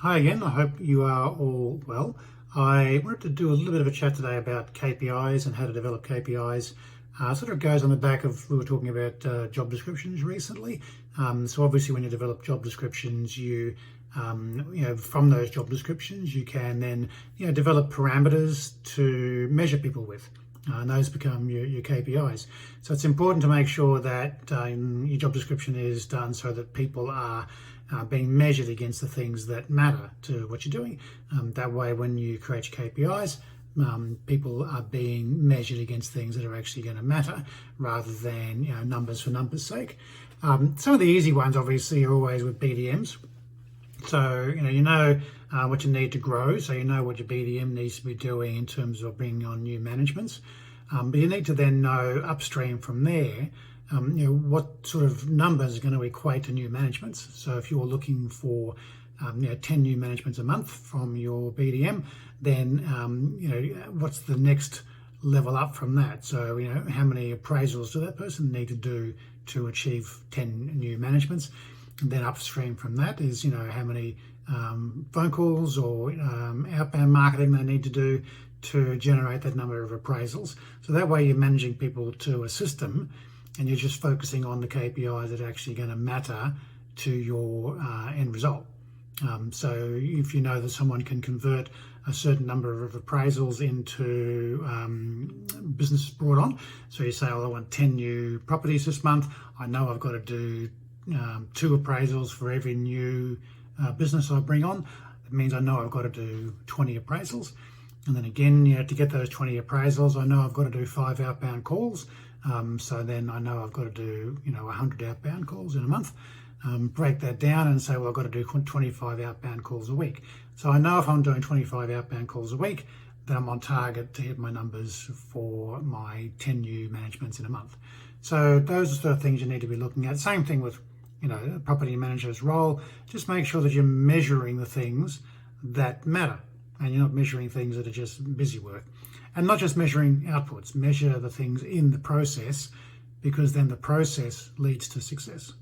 Hi again, I hope you are all well. I wanted to do a little bit of a chat today about KPIs and how to develop KPIs. Sort of goes on the back of, we were talking about job descriptions recently. So obviously when you develop job descriptions, from those job descriptions, you can then, develop parameters to measure people with. And those become your KPIs. So it's important to make sure that your job description is done so that people are being measured against the things that matter to what you're doing. That way, when you create your KPIs, people are being measured against things that are actually going to matter rather than numbers for numbers' sake. Some of the easy ones, obviously, are always with BDMs. So, what you need to grow. So you know what your BDM needs to be doing in terms of bringing on new managements. But you need to then know upstream from there, what sort of numbers are going to equate to new managements. So if you're looking for 10 new managements a month from your BDM, then what's the next level up from that? So how many appraisals do that person need to do to achieve 10 new managements? And then upstream from that is how many phone calls or outbound marketing they need to do to generate that number of appraisals. So that way you're managing people to a system and you're just focusing on the KPIs that are actually going to matter to your end result. So if you know that someone can convert a certain number of appraisals into business brought on, so you say, I want 10 new properties this month, I know I've got to do 2 appraisals for every new business I bring on. It means I know I've got to do 20 appraisals. And then again, to get those 20 appraisals, I know I've got to do 5 outbound calls. So then I know I've got to do, 100 outbound calls in a month. Break that down and say, well, I've got to do 25 outbound calls a week. So I know if I'm doing 25 outbound calls a week, that I'm on target to hit my numbers for my 10 new managements in a month. So those are the sort of things you need to be looking at. Same thing with, a property manager's role. Just make sure that you're measuring the things that matter and you're not measuring things that are just busy work. And not just measuring outputs, measure the things in the process, because then the process leads to success.